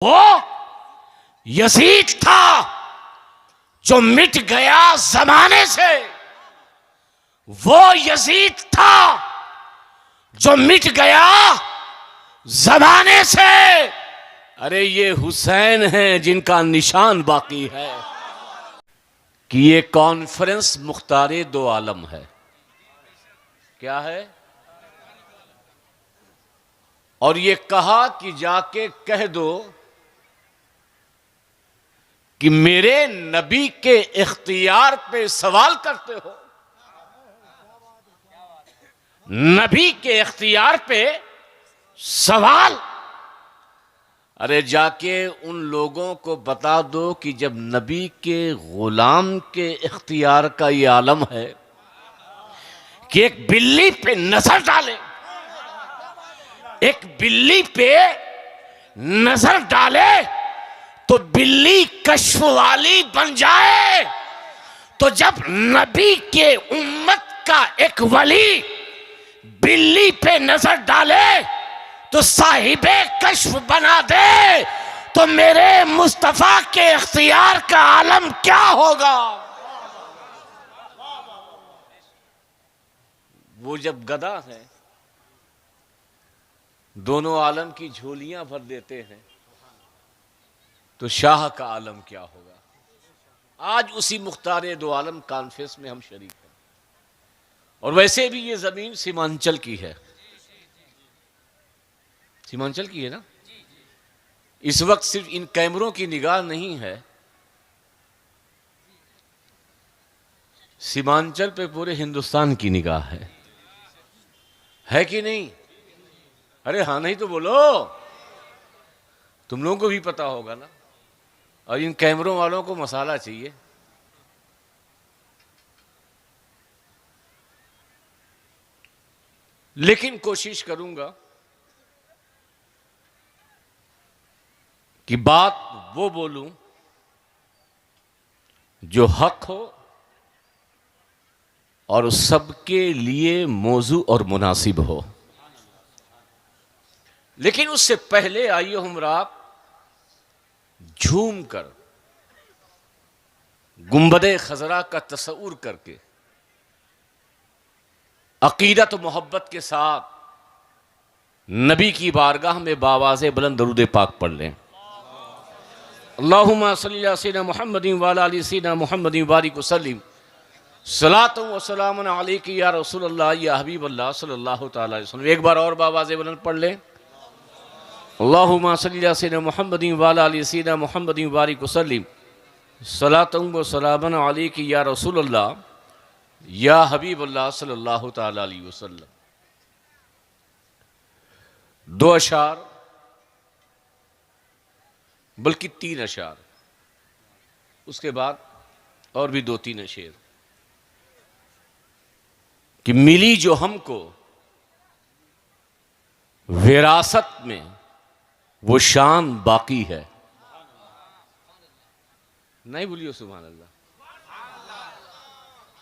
वो यजीद था जो मिट गया जमाने से। वो यजीद था जो मिट गया जमाने से। अरे ये हुसैन हैं जिनका निशान बाकी है। कि ये कॉन्फ्रेंस मुख्तारे दो आलम है। क्या है? और ये कहा कि जाके कह दो कि मेरे नबी के इख्तियार पे सवाल करते हो। नबी के इख्तियार पे सवाल। अरे जाके उन लोगों को बता दो कि जब नबी के गुलाम के इख्तियार का ये आलम है कि एक बिल्ली पे नजर डाले, एक बिल्ली पे नजर डाले तो बिल्ली कश्फ वाली बन जाए। तो जब नबी के उम्मत का एक वली बिल्ली पे नजर डाले तो साहिबे कश्फ बना दे, तो मेरे मुस्तफा के इख्तियार का आलम क्या होगा? वो जब गदा है दोनों आलम की झोलियां भर देते हैं तो शाह का आलम क्या होगा? आज उसी मुख्तारे दो आलम कॉन्फ्रेंस में हम शरीक हैं। और वैसे भी ये जमीन सीमांचल की है। सीमांचल की है ना। इस वक्त सिर्फ इन कैमरों की निगाह नहीं है, सीमांचल पे पूरे हिंदुस्तान की निगाह है कि नहीं? अरे हाँ नहीं तो बोलो। तुम लोगों को भी पता होगा ना। और इन कैमरों वालों को मसाला चाहिए। लेकिन कोशिश करूंगा कि बात वो बोलूं जो हक हो और सबके लिए मौजू और मुनासिब हो। लेकिन उससे पहले आइए हम रात झूम कर गुंबदे खजरा का तस्वुर करके अकीदत और मोहब्बत के साथ नबी की बारगाह में बावाज़े बुलंद दरूद पाक पढ़ लें। अल्लाहुम्मा सल्ली अला सय्यिदिना मुहम्मदिन व अला आलि सय्यिदिना मुहम्मदिन बारिक व सल्लिम सलातु व सलामुन अलैका या रसूलल्लाह या हबीबल्लाह सल्लल्लाहु तआला अलैहि वसल्लम। एक बार और बावाज़े बुलंद पढ़ लें। अल्लाहुम्मा सल्ली अला सय्यिदिना मुहम्मदिन व अला आलि सय्यिदिना मुहम्मदिन बारिक व सल्लिम सलातु व सलामुन अलैका या रसूलल्लाह या हबीबल्लाह सल्लल्लाहु तआला अलैहि वसल्लम। दो अशार बल्कि तीन अशार, उसके बाद और भी दो तीन शेर कि मिली जो हमको विरासत में वो शान बाकी है। नहीं बोलियो सुभान अल्लाह।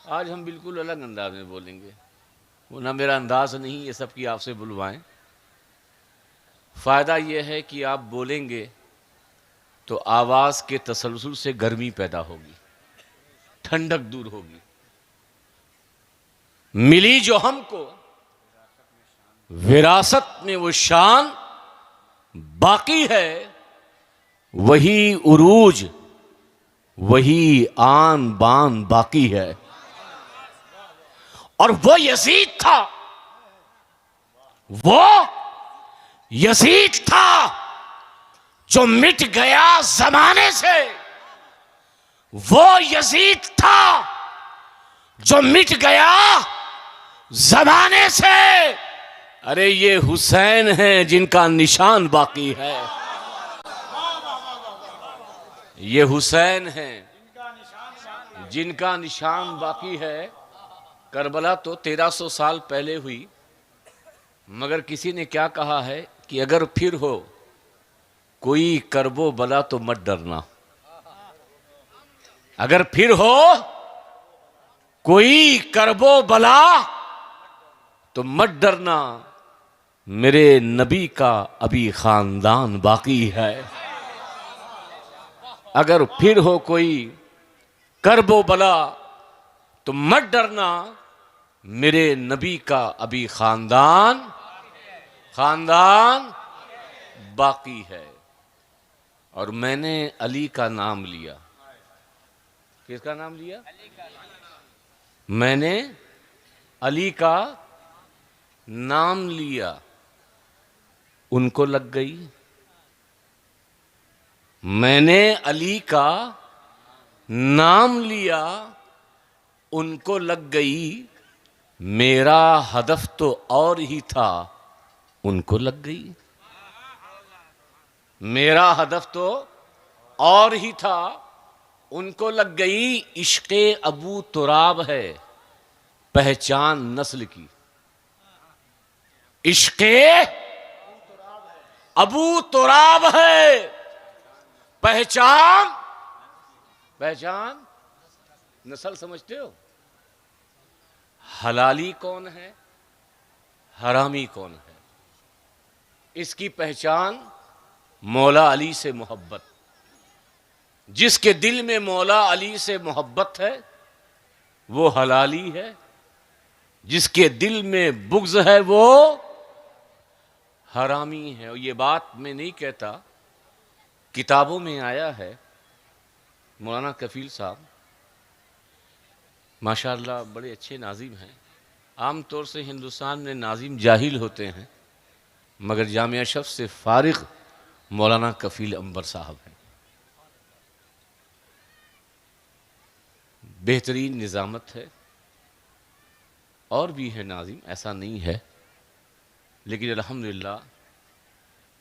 आज हम बिल्कुल अलग अंदाज में बोलेंगे। वो ना मेरा अंदाज नहीं ये सब की आपसे बुलवाएं। फायदा यह है कि आप बोलेंगे तो आवाज के तसलसल से गर्मी पैदा होगी, ठंडक दूर होगी। मिली जो हमको विरासत में वो शान बाकी है, वही उरूज वही आन बान बाकी है। और वो यजीद था, वो यजीद था जो मिट गया जमाने से। वो यजीद था जो मिट गया जमाने से। अरे ये हुसैन हैं जिनका निशान बाकी है। ये हुसैन हैं जिनका निशान बाकी है। करबला तो 1300 साल पहले हुई, मगर किसी ने क्या कहा है कि अगर फिर हो कोई करबो बला तो मत डरना। अगर फिर हो कोई करबो बला तो मत डरना, मेरे नबी का अभी खानदान बाकी है। अगर फिर हो कोई करबो बला तो मत डरना, मेरे नबी का अभी खानदान बाकी है। और मैंने अली का नाम लिया। किसका नाम लिया? मैंने अली का नाम लिया। उनको लग गई। मैंने अली का नाम लिया, उनको लग गई। मेरा हदफ तो और ही था, उनको लग गई। मेरा हदफ तो और ही था, उनको लग गई। इश्क़े अबू तुराब है पहचान नस्ल की। इश्क़े अबू तुराब है पहचान नस्ल। समझते हो? हलाली कौन है, हरामी कौन है, इसकी पहचान मौला अली से मोहब्बत। जिसके दिल में मौला अली से मोहब्बत है वो हलाली है, जिसके दिल में बुग़्ज़ है वो हरामी है। और ये बात मैं नहीं कहता, किताबों में आया है। मौलाना कफील साहब माशाअल्लाह बड़े अच्छे नाजिम हैं। आम तौर से हिंदुस्तान में नाजिम जाहिल होते हैं, मगर जामिया शफ़ से फारिग मौलाना कफील अंबर साहब हैं। बेहतरीन निज़ामत है। और भी है नाजिम, ऐसा नहीं है, लेकिन अल्हम्दुलिल्लाह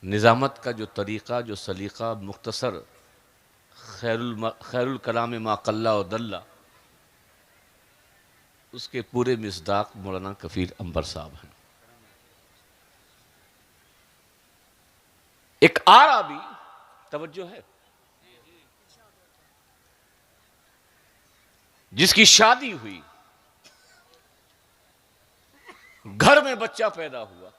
निज़ामत का जो तरीक़ा, जो सलीक़ा, मुख्तसर खैरुल कलाम मा क़ल्ला व दल्ला, उसके पूरे मिस्दाक मौलाना कफील अंबर साहब हैं। एक आराबी, तवज्जो है, जिसकी शादी हुई, घर में बच्चा पैदा हुआ,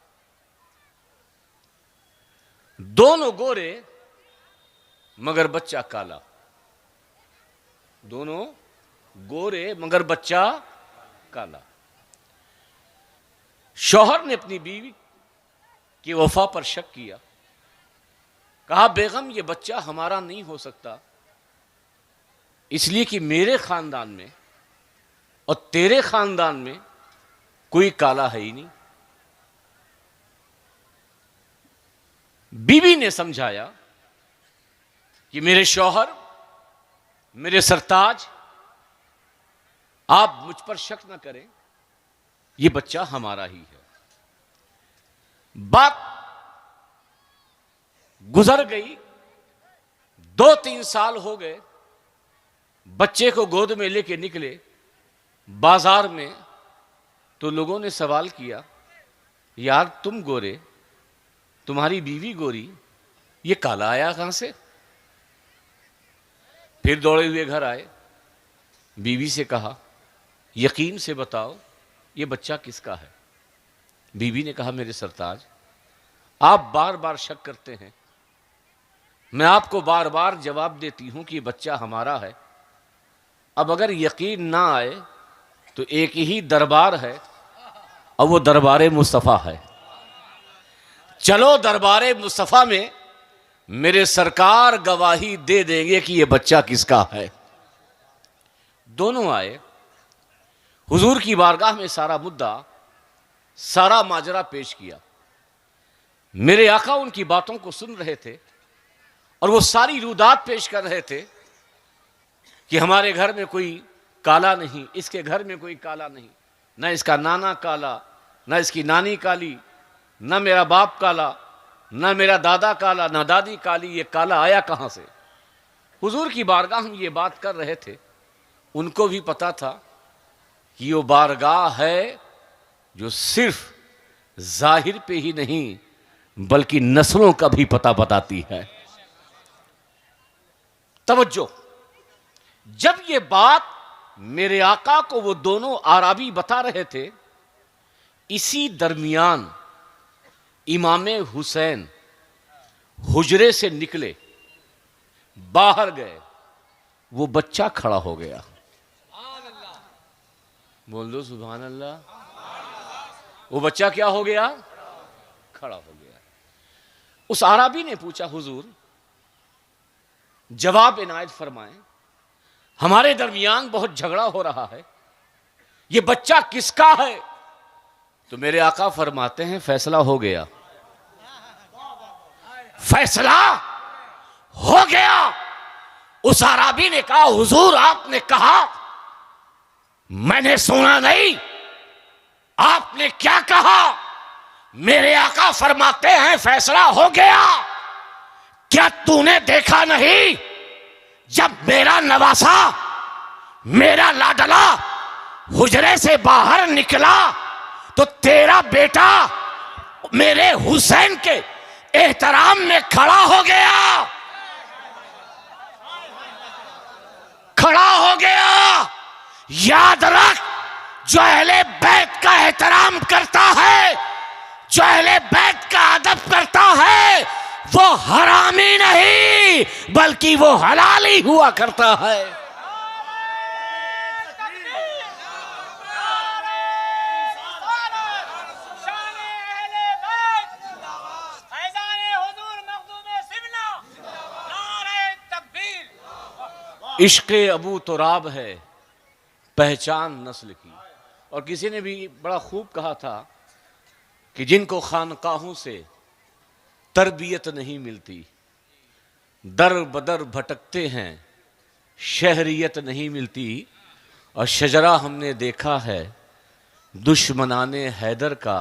दोनों गोरे मगर बच्चा काला। दोनों गोरे मगर बच्चा काला। शौहर ने अपनी बीवी की वफा पर शक किया। कहा, बेगम ये बच्चा हमारा नहीं हो सकता, इसलिए कि मेरे खानदान में और तेरे खानदान में कोई काला है ही नहीं। बीवी ने समझाया कि मेरे शौहर, मेरे सरताज, आप मुझ पर शक न करें, ये बच्चा हमारा ही है। बात गुजर गई, 2-3 साल हो गए। बच्चे को गोद में लेके निकले बाजार में, तो लोगों ने सवाल किया, यार तुम गोरे, तुम्हारी बीवी गोरी, ये काला आया कहां से? फिर दौड़े हुए घर आए, बीवी से कहा, यकीन से बताओ ये बच्चा किसका है? बीवी ने कहा, मेरे सरताज, आप बार बार शक करते हैं, मैं आपको बार बार जवाब देती हूं कि ये बच्चा हमारा है। अब अगर यकीन ना आए तो एक ही दरबार है, और वो दरबारे मुस्तफ़ा है। चलो दरबारे मुस्तफ़ा में मेरे सरकार गवाही दे देंगे कि ये बच्चा किसका है। दोनों आए, हुजूर की बारगाह में सारा मुद्दा, सारा माजरा पेश किया। मेरे आका उनकी बातों को सुन रहे थे और वो सारी रुदात पेश कर रहे थे कि हमारे घर में कोई काला नहीं, इसके घर में कोई काला नहीं, ना इसका नाना काला, ना इसकी नानी काली, ना मेरा बाप काला, ना मेरा दादा काला, ना दादी काली, ये काला आया कहां से? हुजूर की बारगाह में ये बात कर रहे थे। उनको भी पता था कि वो बारगाह है जो सिर्फ जाहिर पे ही नहीं बल्कि नस्लों का भी पता बताती है। तवज्जो, जब ये बात मेरे आका को वो दोनों आराबी बता रहे थे, इसी दरमियान इमाम हुसैन हुजरे से निकले, बाहर गए, वो बच्चा खड़ा हो गया। बोल दो सुभान अल्लाह। वो बच्चा क्या हो गया? खड़ा हो गया। उस आराबी ने पूछा, हुजूर जवाब इनायत फरमाएं, हमारे दरमियान बहुत झगड़ा हो रहा है, ये बच्चा किसका है? तो मेरे आका फरमाते हैं, फैसला हो गया, फैसला हो गया। उस आराबी ने कहा, हुजूर आपने कहा, मैंने सुना नहीं, आपने क्या कहा? मेरे आका फरमाते हैं, फैसला हो गया। क्या तूने देखा नहीं, जब मेरा नवासा, मेरा लाडला हुजरे से बाहर निकला तो तेरा बेटा मेरे हुसैन के एहतराम में खड़ा हो गया, खड़ा हो गया। याद रख, जो अहले बैत का एहतराम करता है, जो अहले बैत का अदब करता है, वो हरामी नहीं बल्कि वो हलाली हुआ करता है। इश्क़े अबू तुराब है पहचान नस्ल की। और किसी ने भी बड़ा खूब कहा था कि जिनको खानकाहों से तरबियत नहीं मिलती, दर बदर भटकते हैं, शहरियत नहीं मिलती। और शजरा हमने देखा है दुश्मनाने हैदर का,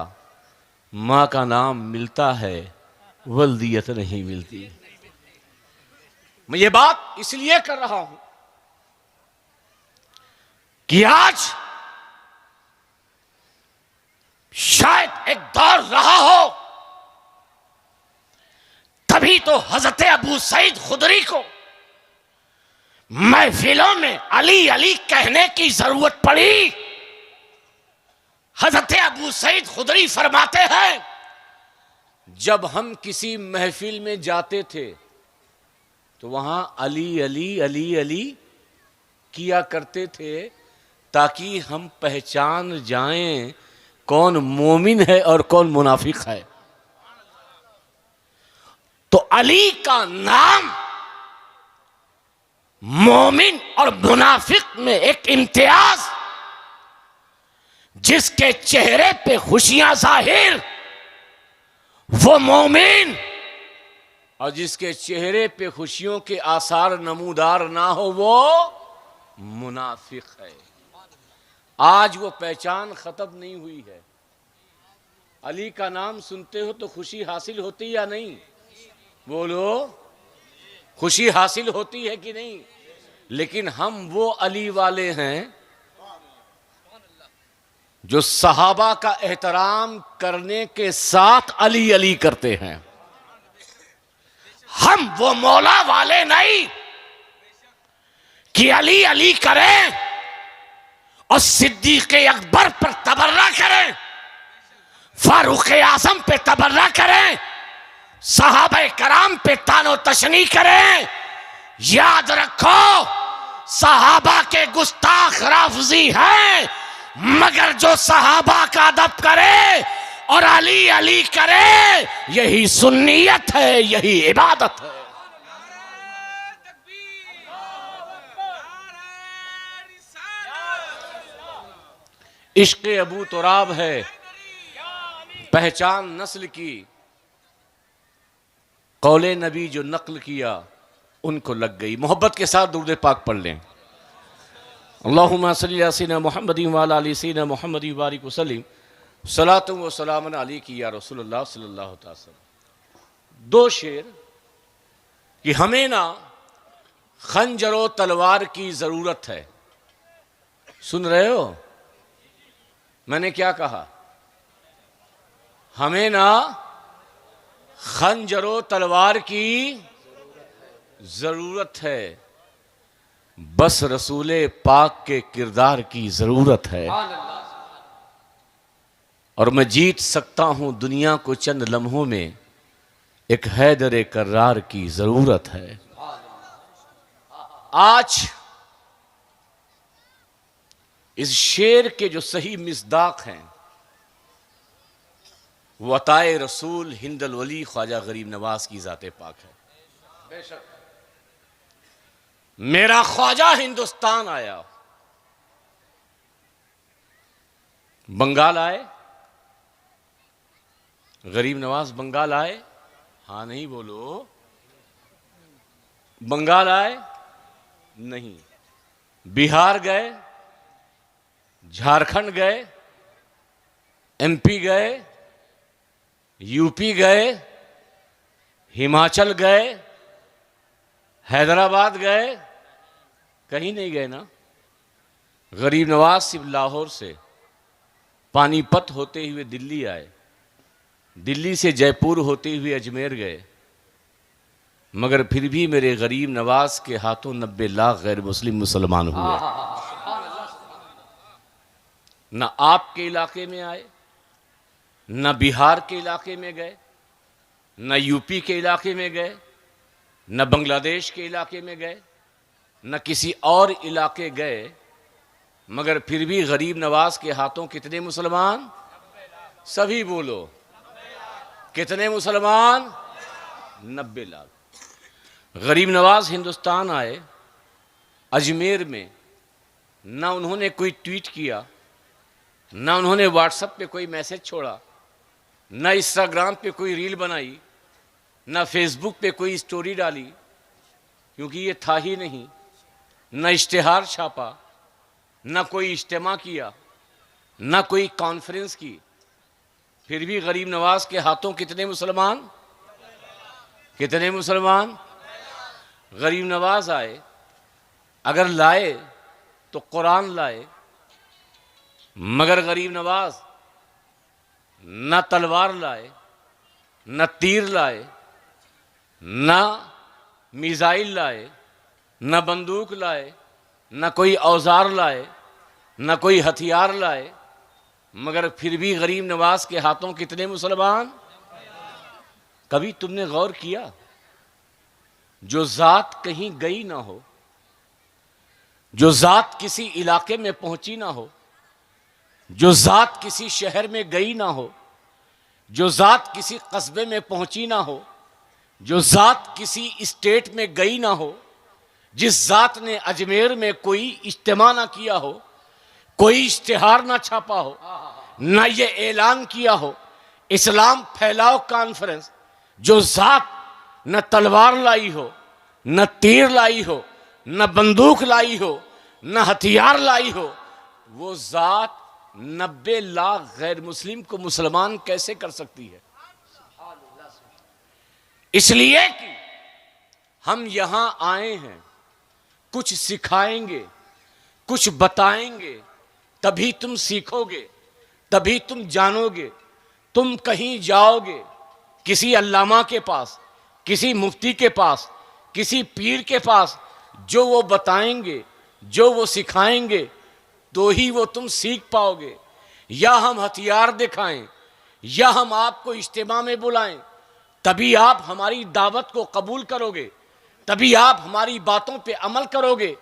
माँ का नाम मिलता है, वल्दियत नहीं मिलती। मैं ये बात इसलिए कर रहा हूं कि आज शायद एक दौर रहा हो, तभी तो हजरत अबू सईद खुदरी को महफिलों में अली अली कहने की जरूरत पड़ी। हजरत अबू सईद खुदरी फरमाते हैं, जब हम किसी महफिल में जाते थे तो वहां अली अली अली अली किया करते थे, ताकि हम पहचान जाएं कौन मोमिन है और कौन मुनाफिक है। तो अली का नाम मोमिन और मुनाफिक में एक इम्तियाज, जिसके चेहरे पे खुशियां जाहिर वो मोमिन, और जिसके चेहरे पे खुशियों के आसार नमूदार ना हो वो मुनाफिक है। आज वो पहचान खत्म नहीं हुई है। अली का नाम सुनते हो तो खुशी हासिल होती या नहीं? बोलो, खुशी हासिल होती है कि नहीं? लेकिन हम वो अली वाले हैं जो सहाबा का एहतराम करने के साथ अली अली करते हैं। हम वो मौला वाले नहीं कि अली अली करें और सिद्दीक़ अकबर पर तबर्रा करें, फारूक आज़म पे तबर्रा करें, सहाबा कराम पे तानो तशनी करें। याद रखो, सहाबा के गुस्ताख राफजी हैं, मगर जो सहाबा का अदब करे और अली अली करे, यही सुन्नियत है, यही इबादत है। इश्क़े अबू तुराब है पहचान नस्ल की। कौले नबी जो नकल किया उनको लग गई। मोहब्बत के साथ दुरूद पाक पढ़ लें। अल्लाहुम्मा सल्ली अला सय्यिदिना मुहम्मदिन व अला आलि सय्यिदिना मुहम्मदिन व बारिक वसल्लिम सलातु व सलामुन अलैका या रसूलल्लाह सल्लल्लाहु अलैहि वसल्लम। दो शेर कि हमें ना खंजरो तलवार की जरूरत है। सुन रहे हो मैंने क्या कहा? हमें ना खंजरो तलवार की जरूरत है, बस रसूले पाक के किरदार की जरूरत है। और मैं जीत सकता हूं दुनिया को चंद लम्हों में, एक हैदर कर्रार की जरूरत है। आज इस शेर के जो सही मिसदाक हैं वो अताए रसूल हिंदल वली ख्वाजा गरीब नवाज की ज़ाते पाक है। बेशक मेरा ख्वाजा हिंदुस्तान आया, बंगाल आए, गरीब नवाज बंगाल आए, हाँ नहीं बोलो, बंगाल आए नहीं, बिहार गए, झारखंड गए, एमपी गए, यूपी गए, हिमाचल गए, हैदराबाद गए, कहीं नहीं गए ना। गरीब नवाज सिर्फ लाहौर से पानीपत होते हुए दिल्ली आए, दिल्ली से जयपुर होते हुए अजमेर गए, मगर फिर भी मेरे गरीब नवाज के हाथों 90 लाख गैर मुस्लिम मुसलमान हुए। न आपके इलाके में आए, न बिहार के इलाके में गए, न यूपी के इलाके में गए, न बांग्लादेश के इलाके में गए, न किसी और इलाके गए, मगर फिर भी गरीब नवाज के हाथों कितने मुसलमान? सभी बोलो, कितने मुसलमान? 90 लाख। गरीब नवाज हिंदुस्तान आए, अजमेर में ना उन्होंने कोई ट्वीट किया, ना उन्होंने व्हाट्सएप पे कोई मैसेज छोड़ा, ना इंस्टाग्राम पे कोई रील बनाई, ना फेसबुक पे कोई स्टोरी डाली, क्योंकि ये था ही नहीं, ना इश्तिहार छापा, ना कोई इज्तिमा किया, ना कोई कॉन्फ्रेंस की। फिर भी गरीब नवाज के हाथों कितने मुसलमान? कितने मुसलमान? गरीब नवाज आए, अगर लाए तो कुरान लाए, मगर गरीब नवाज न तलवार लाए, न तीर लाए, न मिसाइल लाए, न बंदूक लाए, न कोई औजार लाए, न कोई हथियार लाए, मगर फिर भी गरीब नवाज के हाथों कितने मुसलमान? कभी तुमने गौर किया, जो जात कहीं गई ना हो, जो जात किसी इलाके में पहुंची ना हो, जो जात किसी शहर में गई ना हो, जो जात किसी कस्बे में पहुंची ना हो, जो जात किसी स्टेट में गई ना हो, जिस जात ने अजमेर में कोई इज्तिमा ना किया हो, कोई इश्तिहार ना छापा हो, ना ये ऐलान किया हो इस्लाम फैलाओ कॉन्फ्रेंस, जो जात न तलवार लाई हो, न तीर लाई हो, न बंदूक लाई हो, न हथियार लाई हो, वो जात 90 लाख गैर मुस्लिम को मुसलमान कैसे कर सकती है? इसलिए कि हम यहां आए हैं, कुछ सिखाएंगे, कुछ बताएंगे, तभी तुम सीखोगे, तभी तुम जानोगे। तुम कहीं जाओगे किसी अल्लामा के पास, किसी मुफ्ती के पास, किसी पीर के पास, जो वो बताएंगे, जो वो सिखाएंगे, तो ही वो तुम सीख पाओगे। या हम हथियार दिखाएं, या हम आपको इज्तिमा में बुलाएं, तभी आप हमारी दावत को कबूल करोगे, तभी आप हमारी बातों पे अमल करोगे।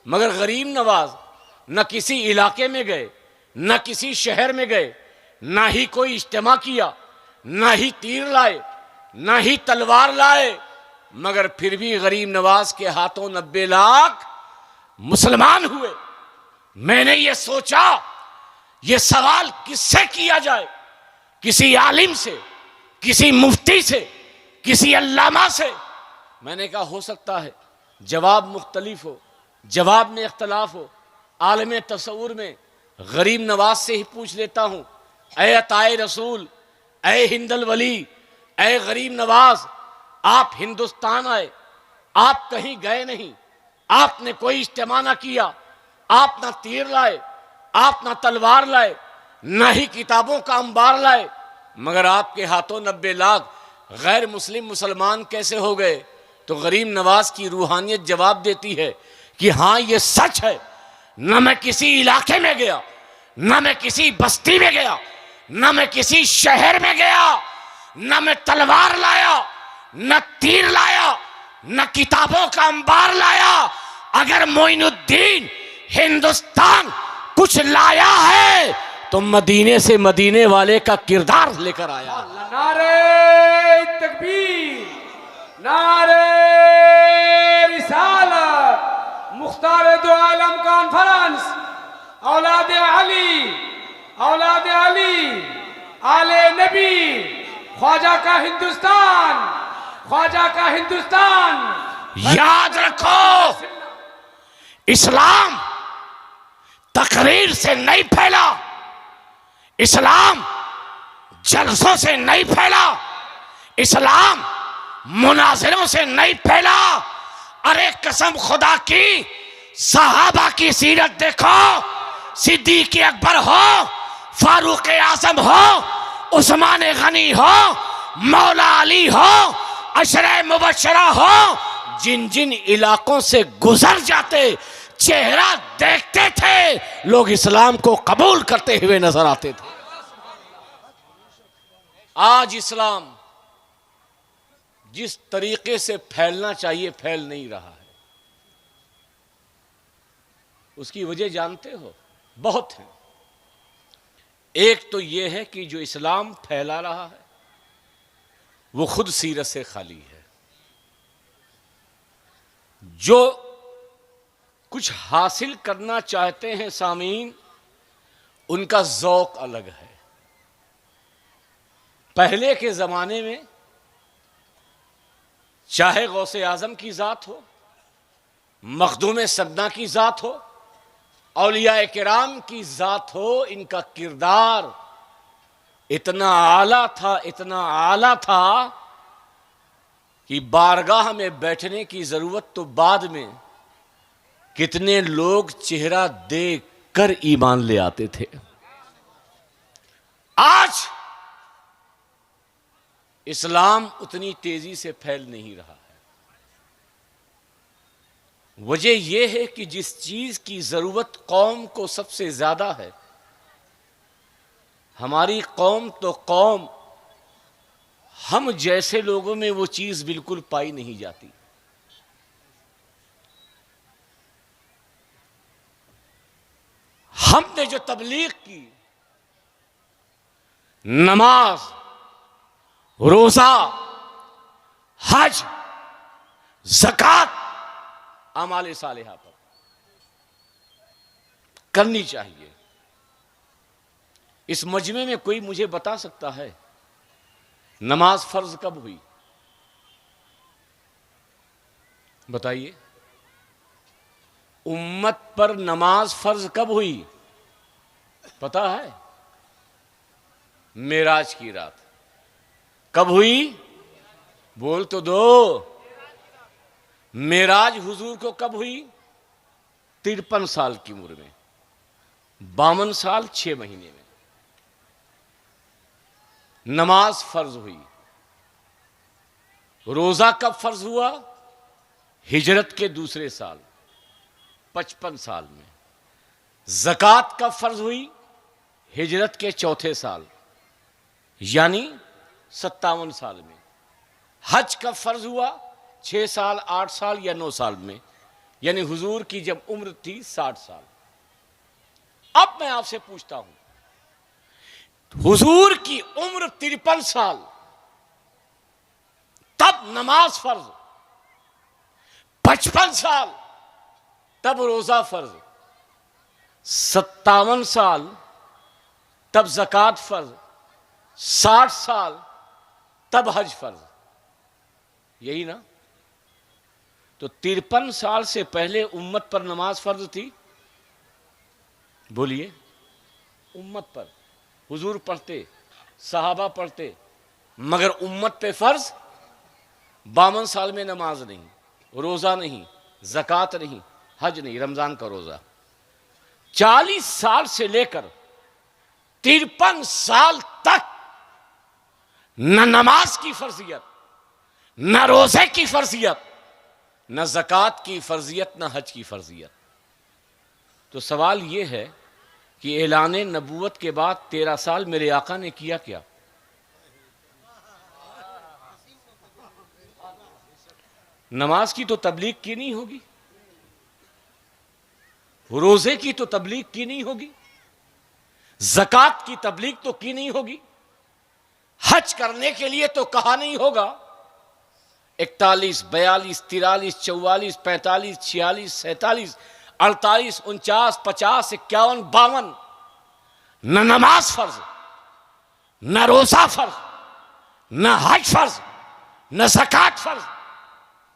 मगर गरीब नवाज न किसी इलाके में गए, न किसी शहर में गए, ना ही कोई इज्तिमा किया, ना ही तीर लाए, ना ही तलवार लाए, मगर फिर भी गरीब नवाज के हाथों 90 लाख मुसलमान हुए। मैंने ये सोचा, ये सवाल किससे किया जाए? किसी आलिम से, किसी मुफ्ती से, किसी अल्लामा से। मैंने कहा हो सकता है जवाब मुख्तलिफ हो, जवाब में इख्तलाफ हो। आलम तसव्वुर में गरीब नवाज से ही पूछ लेता हूं, ऐ अताए रसूल, ऐ हिंदल वली, ऐ गरीब नवाज, आप हिंदुस्तान आए, आप कहीं गए नहीं, आपने कोई इज्तिमा ना किया, आप ना तीर लाए, आप ना तलवार लाए, ना ही किताबों का अंबार लाए, मगर आपके हाथों 90 लाख गैर मुस्लिम मुसलमान कैसे हो गए? तो गरीब नवाज की रूहानियत जवाब देती है कि हाँ ये सच है। न मैं किसी इलाके में गया, न मैं किसी बस्ती में गया, न मैं किसी शहर में गया, न मैं तलवार लाया, न तीर लाया, न किताबों का अंबार लाया, अगर मोइनुद्दीन हिंदुस्तान कुछ लाया है तो मदीने से मदीने वाले का किरदार लेकर आया। नारे तकबीर, नारे रिसालत, मुख्तार दो आलम कॉन्फ्रेंस, औलाद अली, आले नबी, ख्वाजा का हिंदुस्तान, ख्वाजा का हिंदुस्तान। याद रखो, इस्लाम तकरीर से नहीं फैला, इस्लाम जलसों से नहीं फैला, इस्लाम मुनाजिरों से नहीं फैला। अरे कसम खुदा की, सहाबा की सीरत देखो, सिद्दीक अकबर हो, फारूक आजम हो, उस्मान गनी हो, मौला अली हो, अशरे मुबशरा हो, जिन जिन इलाकों से गुजर जाते चेहरा देखते थे, लोग इस्लाम को कबूल करते हुए नजर आते थे। आज इस्लाम जिस तरीके से फैलना चाहिए फैल नहीं रहा है। उसकी वजह जानते हो, बहुत है। एक तो यह है कि जो इस्लाम फैला रहा है वो खुद सीरत से खाली है। जो कुछ हासिल करना चाहते हैं सामीन, उनका ज़ौक़ अलग है। पहले के ज़माने में चाहे गौसे आज़म की ज़ात हो, मखदूम सदना की ज़ात हो, औलिया किराम की ज़ात हो, इनका किरदार इतना आला था, इतना आला था कि बारगाह में बैठने की ज़रूरत तो बाद में, कितने लोग चेहरा देख कर ईमान ले आते थे। आज इस्लाम उतनी तेजी से फैल नहीं रहा है। वजह यह है कि जिस चीज की जरूरत कौम को सबसे ज्यादा है, हमारी कौम तो कौम, हम जैसे लोगों में वो चीज बिल्कुल पाई नहीं जाती। हमने जो तबलीग की, नमाज, रोजा, हज, ज़कात, आमाले सालिहा पर करनी चाहिए। इस मजमे में कोई मुझे बता सकता है नमाज फर्ज कब हुई? बताइए। उम्मत पर नमाज फर्ज कब हुई पता है? मेराज की रात। कब हुई? बोल तो दो। मेराज हुजूर को कब हुई? 53 साल की उम्र में, 52 साल 6 महीने में। नमाज फर्ज हुई। रोजा कब फर्ज हुआ? हिजरत के दूसरे साल, 55 साल में। ज़कात कब फर्ज हुई? हिजरत के चौथे साल, यानी 57 साल में। हज कब फर्ज हुआ? 6 साल, 8 साल या 9 साल में, यानी हुजूर की जब उम्र थी 60 साल। अब मैं आपसे पूछता हूं, हुजूर की उम्र 53 साल, तब नमाज फर्ज, 55 साल तब रोजा फर्ज, 57 साल तब ज़कात फर्ज, 60 साल तब हज फर्ज। यही ना? तो 53 साल से पहले उम्मत पर नमाज फर्ज थी। बोलिए। उम्मत पर हुजूर पढ़ते, सहाबा पढ़ते, मगर उम्मत पे फर्ज। 52 साल में नमाज नहीं, रोजा नहीं, ज़कात नहीं, हज नहीं, रमजान का रोजा। 40 साल से लेकर 53 साल तक न नमाज की फर्जियत, न रोजे की फर्जियत, न ज़कात की फर्जियत, न हज की फर्जियत। तो सवाल यह है कि ऐलान नबूवत के बाद 13 साल मेरे आका ने किया क्या? नमाज की तो तबलीग की नहीं होगी, रोजे की तो तबलीग की नहीं होगी, ज़कात की तबलीग तो की नहीं होगी, हज करने के लिए तो कहा नहीं होगा। 41, 42, 43, 44, 45, 46, 47, 48, 49, 50, 51, 52 न नमाज फर्ज, न रोजा फर्ज, न हज फर्ज, न ज़कात फर्ज,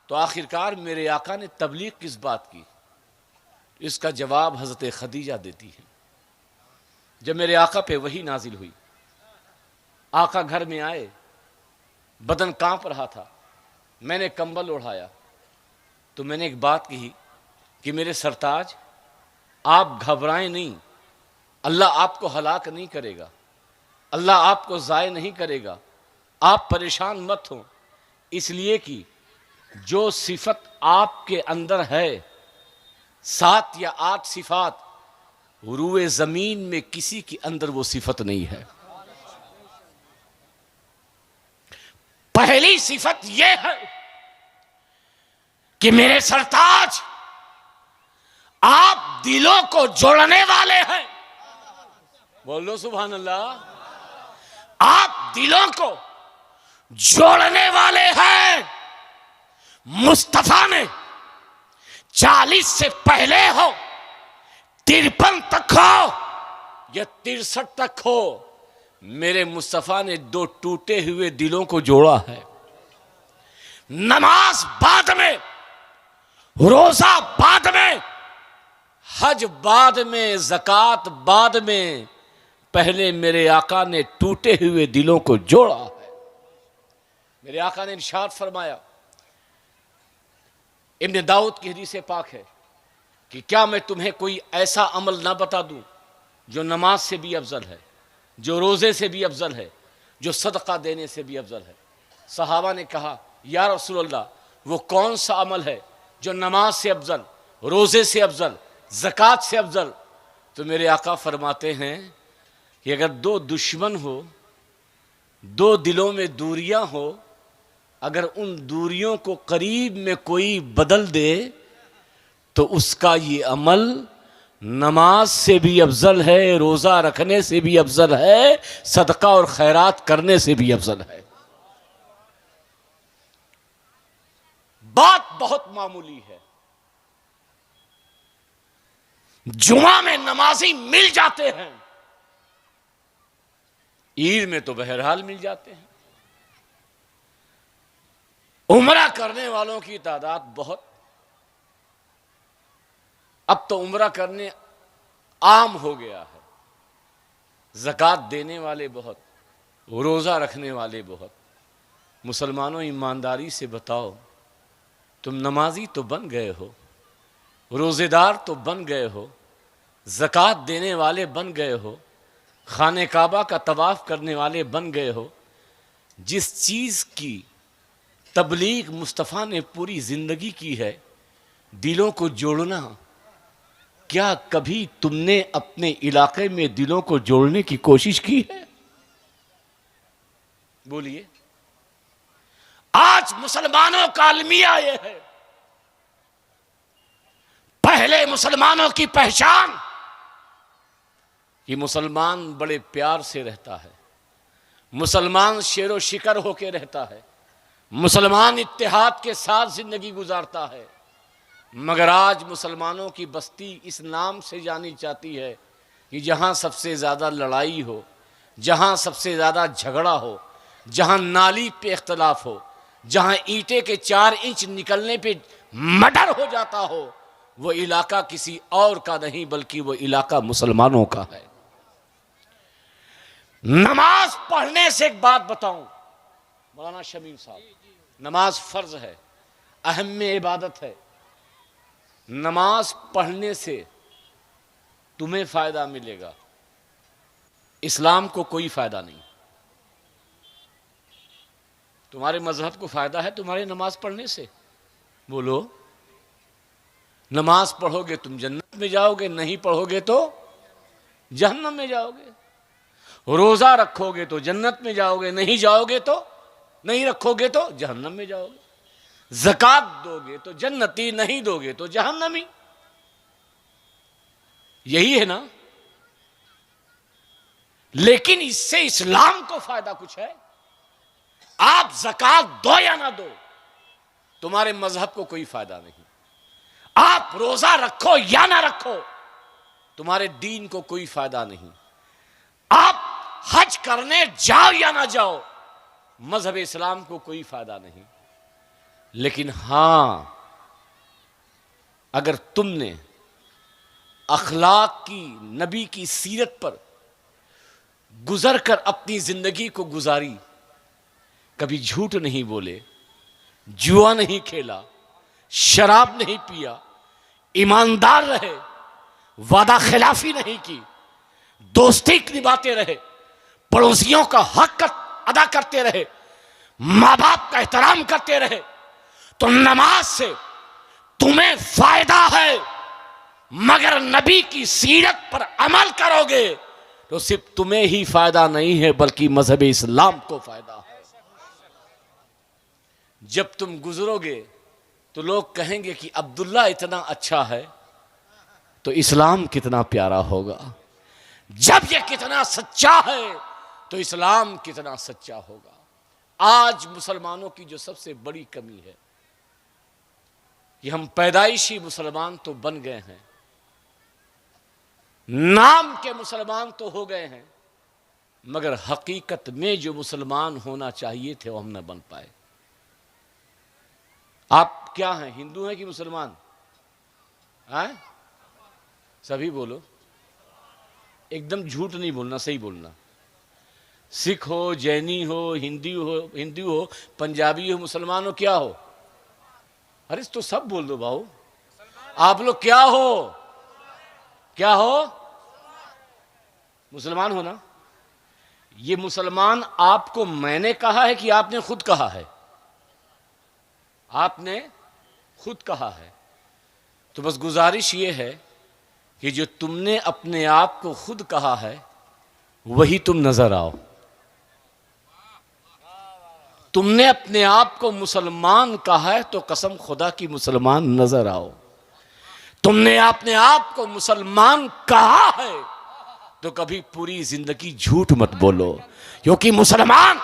तो आखिरकार मेरे आका ने तबलीग किस बात की? इसका जवाब हजरत खदीजा देती है। जब मेरे आका पे वही नाजिल हुई, आका घर में आए, बदन कांप रहा था, मैंने कंबल ओढ़ाया तो मैंने एक बात कही कि मेरे सरताज, आप घबराएं नहीं, अल्लाह आपको हलाक नहीं करेगा, अल्लाह आपको ज़ाय नहीं करेगा, आप परेशान मत हो, इसलिए कि जो सिफत आपके अंदर है, 7 या 8 सिफात, रूए ज़मीन में किसी के अंदर वो सिफत नहीं है। पहली सिफत यह है कि मेरे सरताज, आप दिलों को जोड़ने वाले हैं। बोलो सुभान अल्लाह। आप दिलों को जोड़ने वाले हैं। मुस्तफा ने 40 से पहले हो, 53 तक हो या 63 तक हो, मेरे मुस्तफा ने 2 टूटे हुए दिलों को जोड़ा है। नमाज बाद में, रोजा बाद में, हज बाद में, ज़कात बाद में, पहले मेरे आका ने टूटे हुए दिलों को जोड़ा है। मेरे आका ने इरशाद फरमाया, इब्न दाऊद की हदीस पाक है कि क्या मैं तुम्हें कोई ऐसा अमल ना बता दूं जो नमाज से भी अफजल है, जो रोज़े से भी अफजल है, जो सदका देने से भी अफजल है। सहाबा ने कहा, या रसूल अल्लाह, वो कौन सा अमल है जो नमाज से अफजल, रोज़े से अफजल, ज़कात से अफजल? तो मेरे आका फरमाते हैं कि अगर 2 दुश्मन हो, 2 दिलों में दूरियां हो, अगर उन दूरियों को करीब में कोई बदल दे तो उसका ये अमल नमाज से भी अफजल है, रोज़ा रखने से भी अफजल है, सदका और खैरात करने से भी अफजल है। बात बहुत मामूली है। जुमा में नमाजी मिल जाते हैं, ईद में तो बहरहाल मिल जाते हैं। उम्रा करने वालों की तादाद बहुत, अब तो उम्रा करने आम हो गया है। ज़कात देने वाले बहुत, रोज़ा रखने वाले बहुत। मुसलमानों, ईमानदारी से बताओ, तुम नमाजी तो बन गए हो, रोज़ेदार तो बन गए हो, ज़कात देने वाले बन गए हो, खाने काबा का तवाफ़ करने वाले बन गए हो। जिस चीज़ की तबलीग मुस्तफ़ा ने पूरी ज़िंदगी की है, दिलों को जोड़ना, क्या कभी तुमने अपने इलाके में दिलों को जोड़ने की कोशिश की है? बोलिए। आज मुसलमानों का अलमिया यह है, पहले मुसलमानों की पहचान कि मुसलमान बड़े प्यार से रहता है, मुसलमान शेरो शिकर होकर रहता है, मुसलमान इत्तेहाद के साथ जिंदगी गुजारता है। मगर आज मुसलमानों की बस्ती इस नाम से जानी जाती है कि जहां सबसे ज़्यादा लड़ाई हो, जहां सबसे ज़्यादा झगड़ा हो, जहां नाली पे इख्तलाफ हो, जहां ईंटे के 4 इंच निकलने पे मर्डर हो जाता हो, वो इलाका किसी और का नहीं बल्कि वो इलाका मुसलमानों का है। नमाज पढ़ने से एक बात बताऊं मौलाना शमीम साहब, नमाज फर्ज है, अहम इबादत है। नमाज पढ़ने से तुम्हें फायदा मिलेगा, इस्लाम को कोई फायदा नहीं। तुम्हारे मजहब को फायदा है तुम्हारे नमाज पढ़ने से? बोलो। नमाज पढ़ोगे तुम जन्नत में जाओगे, नहीं पढ़ोगे तो जहन्नम में जाओगे। रोजा रखोगे तो जन्नत में जाओगे, नहीं जाओगे तो, नहीं रखोगे तो जहन्नम में जाओगे। ज़कात दोगे तो जन्नती, नहीं दोगे तो जहन्नमी। यही है ना। लेकिन इससे इस्लाम को फायदा कुछ है? आप ज़कात दो या ना दो, तुम्हारे मजहब को कोई फायदा नहीं। आप रोजा रखो या ना रखो, तुम्हारे दीन को कोई फायदा नहीं। आप हज करने जाओ या ना जाओ, मजहब इस्लाम को कोई फायदा नहीं। लेकिन हां, अगर तुमने अखलाक की, नबी की सीरत पर गुजर कर अपनी जिंदगी को गुजारी, कभी झूठ नहीं बोले, जुआ नहीं खेला, शराब नहीं पिया, ईमानदार रहे, वादा खिलाफी नहीं की, दोस्ती निभाते रहे, पड़ोसियों का हक अदा करते रहे, मां बाप का एहतराम करते रहे, तो नमाज से तुम्हें फायदा है। मगर नबी की सीरत पर अमल करोगे तो सिर्फ तुम्हें ही फायदा नहीं है, बल्कि मजहब इस्लाम को फायदा है। जब तुम गुजरोगे तो लोग कहेंगे कि अब्दुल्ला इतना अच्छा है तो इस्लाम कितना प्यारा होगा। जब ये कितना सच्चा है तो इस्लाम कितना सच्चा होगा। आज मुसलमानों की जो सबसे बड़ी कमी है कि हम पैदाइशी मुसलमान तो बन गए हैं, नाम के मुसलमान तो हो गए हैं, मगर हकीकत में जो मुसलमान होना चाहिए थे वो हम न बन पाए। आप क्या हैं, हिंदू हैं कि मुसलमान हैं? सभी बोलो, एकदम झूठ नहीं बोलना, सही बोलना। सिख हो, जैनी हो, हिंदू हो, पंजाबी हो, मुसलमान हो, क्या हो? अरे तो सब बोल दो भाऊ। आप लोग क्या हो? क्या हो? मुसलमान हो ना। ये मुसलमान आपको मैंने कहा है कि आपने खुद कहा है? आपने खुद कहा है। तो बस गुजारिश ये है कि जो तुमने अपने आप को खुद कहा है वही तुम नजर आओ। तुमने अपने आप को मुसलमान कहा है तो कसम खुदा की मुसलमान नजर आओ। तुमने अपने आप को मुसलमान कहा है तो कभी पूरी जिंदगी झूठ मत बोलो, क्योंकि मुसलमान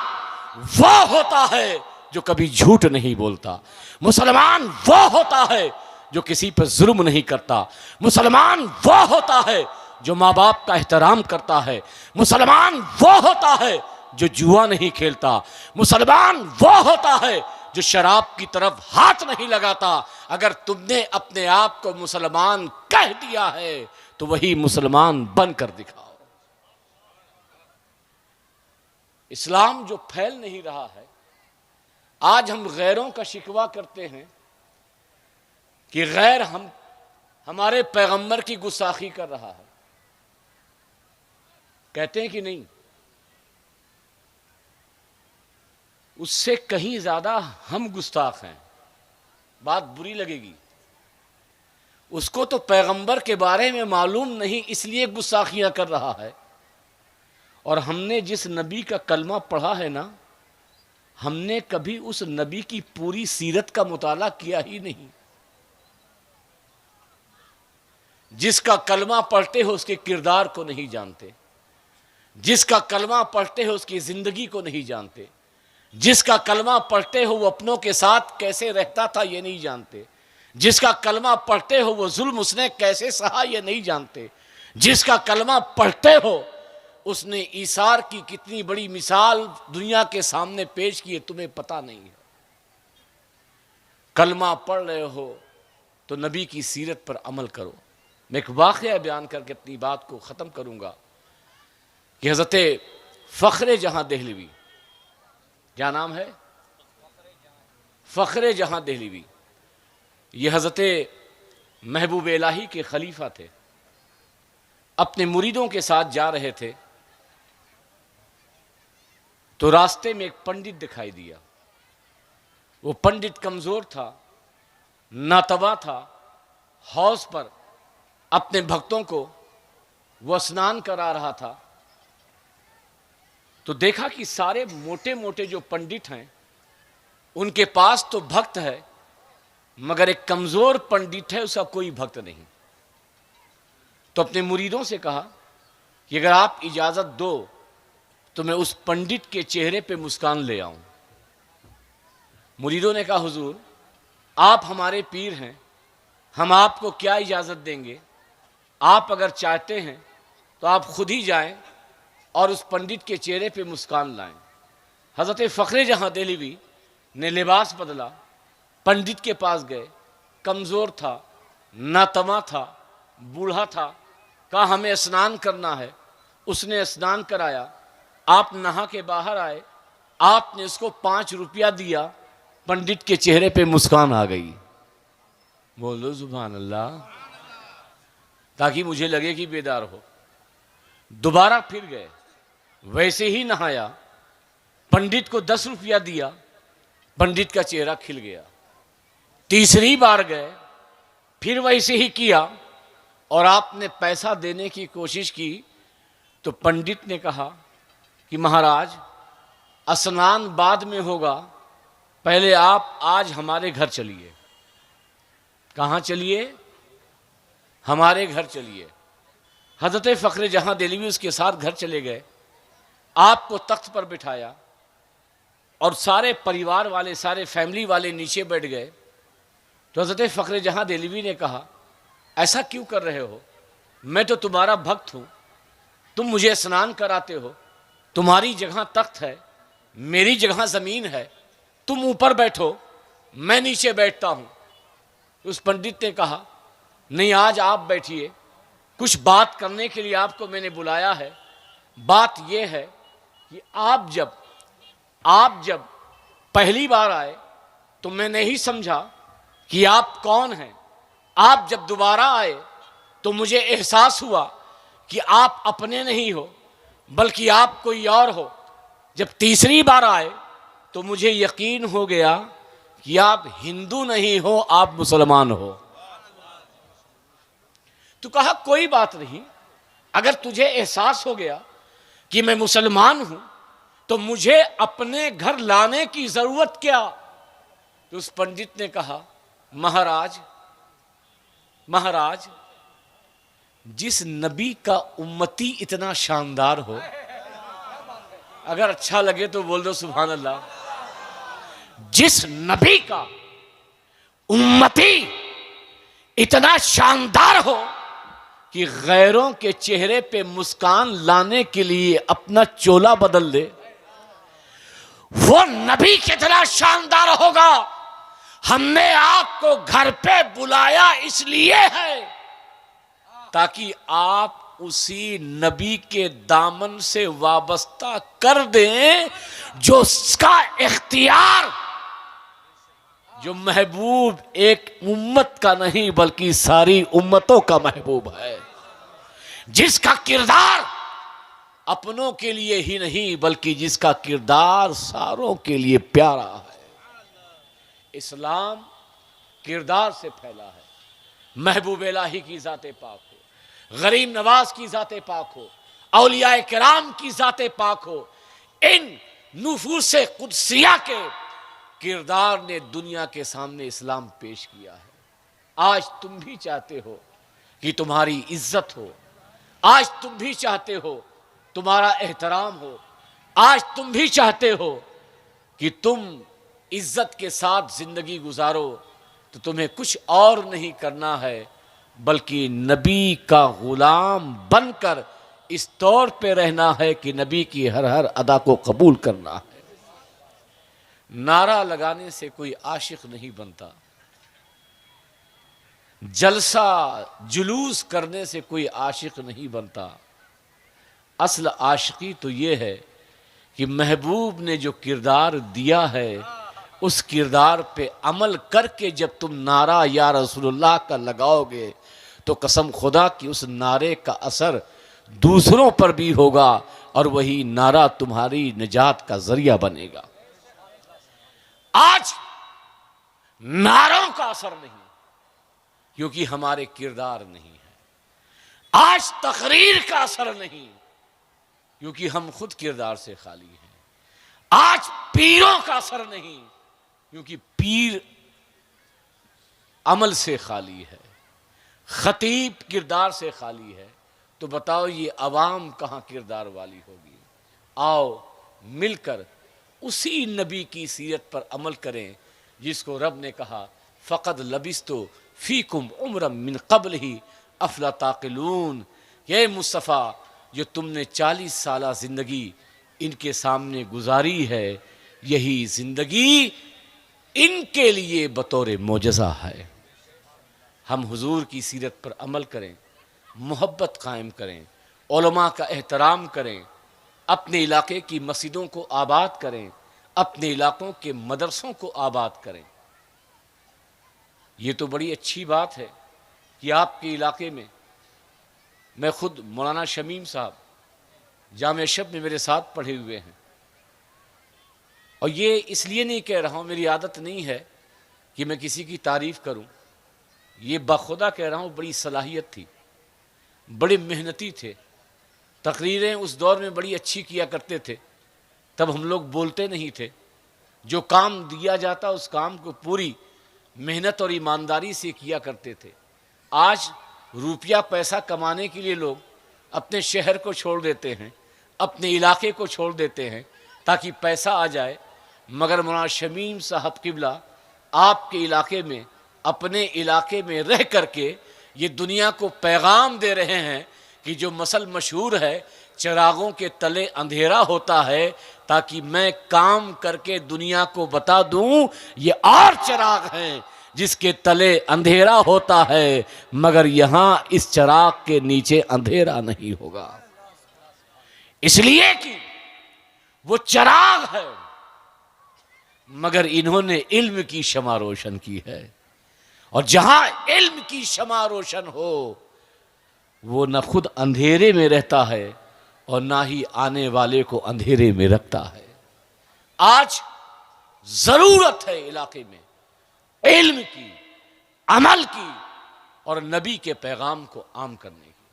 वो होता है जो कभी झूठ नहीं बोलता। मुसलमान वो होता है जो किसी पर जुल्म नहीं करता। मुसलमान वो होता है जो माँ बाप का एहतराम करता है। मुसलमान वो होता है जो जुआ नहीं खेलता। मुसलमान वो होता है जो शराब की तरफ हाथ नहीं लगाता। अगर तुमने अपने आप को मुसलमान कह दिया है तो वही मुसलमान बनकर दिखाओ। इस्लाम जो फैल नहीं रहा है, आज हम गैरों का शिकवा करते हैं कि गैर हमारे पैगंबर की गुस्ताखी कर रहा है। कहते हैं कि नहीं? उससे कहीं ज्यादा हम गुस्ताख हैं। बात बुरी लगेगी। उसको तो पैगंबर के बारे में मालूम नहीं, इसलिए गुस्ताखियां कर रहा है। और हमने जिस नबी का कलमा पढ़ा है ना, हमने कभी उस नबी की पूरी सीरत का मुताला किया ही नहीं। जिसका कलमा पढ़ते हो उसके किरदार को नहीं जानते, जिसका कलमा पढ़ते हो उसकी जिंदगी को नहीं जानते, जिसका कलमा पढ़ते हो वो अपनों के साथ कैसे रहता था ये नहीं जानते, जिसका कलमा पढ़ते हो वो जुल्म उसने कैसे सहा ये नहीं जानते, जिसका कलमा पढ़ते हो उसने ईसार की कितनी बड़ी मिसाल दुनिया के सामने पेश की है तुम्हें पता नहीं है। कलमा पढ़ रहे हो तो नबी की सीरत पर अमल करो। मैं एक वाक़या बयान करके अपनी बात को ख़त्म करूँगा कि हज़रत फ़ख्र जहाँ देहलवी, क्या नाम है? फ़ख्र जहाँ देहलवी, ये हज़रत महबूब इलाही के खलीफा थे। अपने मुरीदों के साथ जा रहे थे तो रास्ते में एक पंडित दिखाई दिया। वो पंडित कमज़ोर था, नातवा था। हौज पर अपने भक्तों को वह स्नान करा रहा था। तो देखा कि सारे मोटे मोटे जो पंडित हैं उनके पास तो भक्त है, मगर एक कमज़ोर पंडित है, उसका कोई भक्त नहीं। तो अपने मुरीदों से कहा कि अगर आप इजाज़त दो तो मैं उस पंडित के चेहरे पे मुस्कान ले आऊं। मुरीदों ने कहा हुजूर आप हमारे पीर हैं, हम आपको क्या इजाज़त देंगे, आप अगर चाहते हैं तो आप खुद ही जाएं और उस पंडित के चेहरे पे मुस्कान लाएं। हज़रत फ़ख्र जहां देहलवी ने लिबास बदला, पंडित के पास गए, कमज़ोर था, नातमा था, बूढ़ा था, कहा हमें स्नान करना है। उसने स्नान कराया, आप नहा के बाहर आए, आपने उसको 5 रुपया दिया, पंडित के चेहरे पे मुस्कान आ गई। बोलो सुभान अल्लाह, ताकि मुझे लगे कि बेदार हो। दोबारा फिर गए, वैसे ही नहाया, पंडित को 10 रुपया दिया, पंडित का चेहरा खिल गया। तीसरी बार गए, फिर वैसे ही किया और आपने पैसा देने की कोशिश की तो पंडित ने कहा कि महाराज स्नान बाद में होगा, पहले आप आज हमारे घर चलिए। कहाँ चलिए? हमारे घर चलिए। हज़रत फ़ख्र जहां देहलवी उसके साथ घर चले गए, आपको तख्त पर बिठाया और सारे परिवार वाले, सारे फैमिली वाले नीचे बैठ गए। तो हज़रत फ़ख्र जहां देहलवी ने कहा ऐसा क्यों कर रहे हो, मैं तो तुम्हारा भक्त हूँ, तुम मुझे स्नान कराते हो, तुम्हारी जगह तख्त है, मेरी जगह ज़मीन है, तुम ऊपर बैठो, मैं नीचे बैठता हूँ। उस पंडित ने कहा नहीं, आज आप बैठिए, कुछ बात करने के लिए आपको मैंने बुलाया है। बात यह है कि आप जब पहली बार आए तो मैं नहीं समझा कि आप कौन हैं। आप जब दोबारा आए तो मुझे एहसास हुआ कि आप अपने नहीं हो बल्कि आप कोई और हो। जब तीसरी बार आए तो मुझे यकीन हो गया कि आप हिंदू नहीं हो, आप मुसलमान हो। तो कहा कोई बात नहीं, अगर तुझे एहसास हो गया कि मैं मुसलमान हूं तो मुझे अपने घर लाने की जरूरत क्या। तो उस पंडित ने कहा महाराज जिस नबी का उम्मती इतना शानदार हो, अगर अच्छा लगे तो बोल दो सुभान अल्लाह। जिस नबी का उम्मती इतना शानदार हो कि गैरों के चेहरे पे मुस्कान लाने के लिए अपना चोला बदल दे, वो नबी कितना शानदार होगा। हमने आपको घर पे बुलाया इसलिए है ताकि आप उसी नबी के दामन से वाबस्ता कर दें जो उसका इख्तियार, जो महबूब एक उम्मत का नहीं बल्कि सारी उम्मतों का महबूब है, जिसका किरदार अपनों के लिए ही नहीं बल्कि जिसका किरदार सारों के लिए प्यारा है। इस्लाम किरदार से फैला है। महबूब इलाही की ज़ाते पाक हो, गरीब नवाज की ज़ाते पाक हो, औलियाए किराम की ज़ाते पाक हो, इन नुफूसे कुदसिया के किरदार ने दुनिया के सामने इस्लाम पेश किया है। आज तुम भी चाहते हो कि तुम्हारी इज्जत हो, आज तुम भी चाहते हो तुम्हारा एहतराम हो, आज तुम भी चाहते हो कि तुम इज्जत के साथ जिंदगी गुजारो, तो तुम्हें कुछ और नहीं करना है बल्कि नबी का गुलाम बनकर इस तौर पे रहना है कि नबी की हर हर अदा को कबूल करना है। नारा लगाने से कोई आशिक नहीं बनता, जलसा जुलूस करने से कोई आशिक नहीं बनता। असल आशिकी तो ये है कि महबूब ने जो किरदार दिया है उस किरदार पे अमल करके जब तुम नारा या रसूलुल्लाह का लगाओगे तो कसम खुदा कि उस नारे का असर दूसरों पर भी होगा और वही नारा तुम्हारी निजात का जरिया बनेगा। आज नारों का असर नहीं क्योंकि हमारे किरदार नहीं है। आज तकरीर का असर नहीं क्योंकि हम खुद किरदार से खाली हैं। आज पीरों का असर नहीं क्योंकि पीर अमल से खाली है। खतीब किरदार से खाली है, तो बताओ ये अवाम कहाँ किरदार वाली होगी। आओ मिलकर उसी नबी की सीरत पर अमल करें जिसको रब ने कहा फ़क़द लबिस्तु फ़ीकुम उम्रम मिन क़ब्ल ही अफ़ला ताक़िलून। ये मुस्तफ़ा, जो तुमने 40 साल ज़िंदगी इनके सामने गुजारी है, यही ज़िंदगी इनके लिए बतौर मोजज़ा है। हम हुजूर की सीरत पर अमल करें, मोहब्बत कायम करें, उलमा का एहतराम करें, अपने इलाके की मस्जिदों को आबाद करें, अपने इलाकों के मदरसों को आबाद करें। ये तो बड़ी अच्छी बात है कि आपके इलाके में, मैं खुद मौलाना शमीम साहब जामिया शब में मेरे साथ पढ़े हुए हैं, और ये इसलिए नहीं कह रहा हूँ, मेरी आदत नहीं है कि मैं किसी की तारीफ़ करूँ, ये बखुदा कह रहा हूँ, बड़ी सलाहियत थी, बड़े मेहनती थे, तकरीरें उस दौर में बड़ी अच्छी किया करते थे। तब हम लोग बोलते नहीं थे, जो काम दिया जाता उस काम को पूरी मेहनत और ईमानदारी से किया करते थे। आज रुपया पैसा कमाने के लिए लोग अपने शहर को छोड़ देते हैं, अपने इलाके को छोड़ देते हैं ताकि पैसा आ जाए, मगर मौलाना शमीम साहब किबला आपके इलाके में, अपने इलाके में रह करके ये दुनिया को पैगाम दे रहे हैं कि जो मसल मशहूर है, चिरागों के तले अंधेरा होता है, ताकि मैं काम करके दुनिया को बता दूं ये और चिराग हैं जिसके तले अंधेरा होता है, मगर यहाँ इस चिराग के नीचे अंधेरा नहीं होगा। इसलिए कि वो चिराग है, मगर इन्होंने इल्म की शमा रोशन की है, और जहां इल्म की शमा रोशन हो वो न खुद अंधेरे में रहता है और ना ही आने वाले को अंधेरे में रखता है। आज जरूरत है इलाके में इल्म की, अमल की और नबी के पैगाम को आम करने की।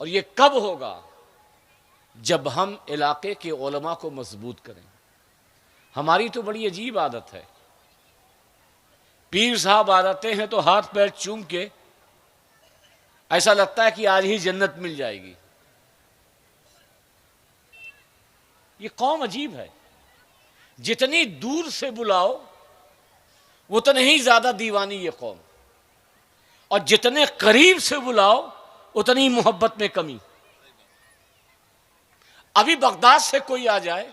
और ये कब होगा? जब हम इलाके के उलमा को मजबूत करें। हमारी तो बड़ी अजीब आदत है, पीर साहब आ जाते हैं तो हाथ पैर चूम के ऐसा लगता है कि आज ही जन्नत मिल जाएगी। ये कौम अजीब है, जितनी दूर से बुलाओ उतने ही ज्यादा दीवानी ये कौम, और जितने करीब से बुलाओ उतनी मोहब्बत में कमी। अभी बगदाद से कोई आ जाए,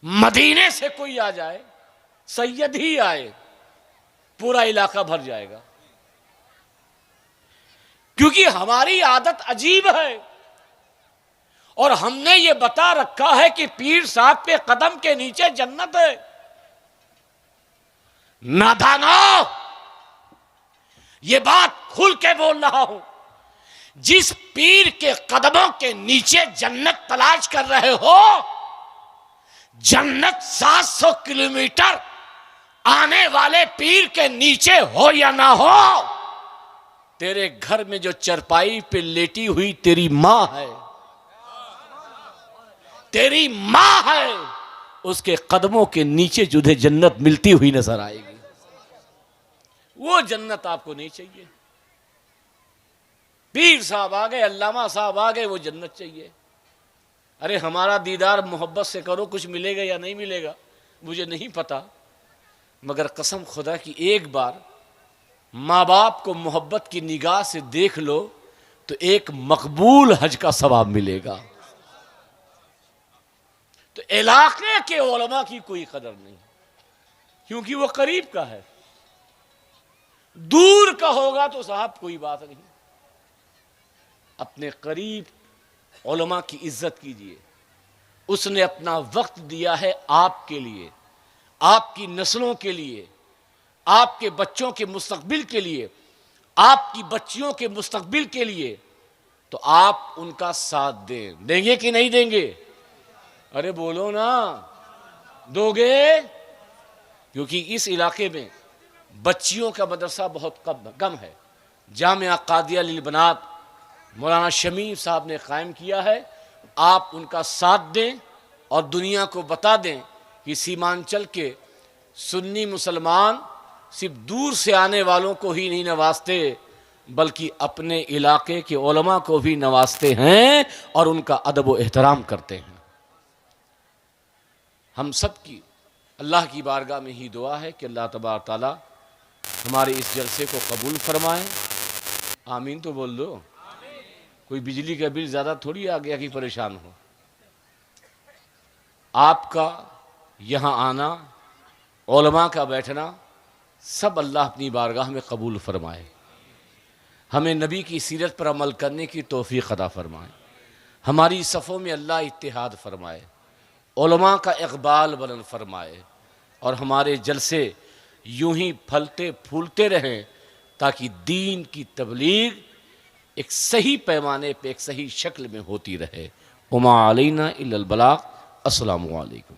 मदीने से कोई आ जाए, सैयद ही आए, पूरा इलाका भर जाएगा, क्योंकि हमारी आदत अजीब है। और हमने ये बता रखा है कि पीर साहब के कदम के नीचे जन्नत है। नादानो, ये बात खुल के बोल रहा हूं, जिस पीर के कदमों के नीचे जन्नत तलाश कर रहे हो, जन्नत 700 किलोमीटर आने वाले पीर के नीचे हो या ना हो, तेरे घर में जो चरपाई पे लेटी हुई तेरी मां है, तेरी मां है, उसके कदमों के नीचे तुझे जन्नत मिलती हुई नजर आएगी। वो जन्नत आपको नहीं चाहिए। पीर साहब आ गए, अल्लामा साहब आ गए, वो जन्नत चाहिए। अरे हमारा दीदार मोहब्बत से करो, कुछ मिलेगा या नहीं मिलेगा मुझे नहीं पता, मगर कसम खुदा की एक बार माँ बाप को मोहब्बत की निगाह से देख लो तो एक मकबूल हज का सवाब मिलेगा। तो इलाके के उलमा की कोई कदर नहीं, क्योंकि वो करीब का है। दूर का होगा तो साहब कोई बात नहीं, अपने करीब उलमा की इज्जत कीजिए। उसने अपना वक्त दिया है आपके लिए, आपकी नस्लों के लिए, आपके बच्चों के मुस्तकबिल के लिए, आपकी बच्चियों के मुस्तकबिल के लिए, तो आप उनका साथ दें। देंगे कि नहीं देंगे? अरे बोलो ना, दोगे? क्योंकि इस इलाके में बच्चियों का मदरसा बहुत कम है। जामिया कादिया लिल बनात मौलाना शमीम साहब ने कायम किया है। आप उनका साथ दें और दुनिया को बता दें कि सीमांचल के सुन्नी मुसलमान सिर्फ दूर से आने वालों को ही नहीं नवाजते बल्कि अपने इलाके के उलमा को भी नवाजते हैं और उनका अदब व एहतराम करते हैं। हम सब की अल्लाह की बारगाह में ही दुआ है कि अल्लाह तबारक ताला हमारे इस जलसे को कबूल फरमाए। आमीन तो बोल दो। कोई बिजली का बिल ज़्यादा थोड़ी आ गया कि परेशान हो। आपका यहाँ आना, उलमा का बैठना, सब अल्लाह अपनी बारगाह में कबूल फरमाए। हमें नबी की सीरत पर अमल करने की तौफीक अता फरमाए। हमारी सफ़ों में अल्लाह इत्तिहाद फरमाए, उलमा का इक़बाल बुलंद फरमाए और हमारे जलसे यूं ही फलते फूलते रहें ताकि दीन की तबलीग एक सही पैमाने पे, एक सही शक्ल में होती रहे। उमा अलैना इल्लल बलाग। अस्सलामु अलैकुम।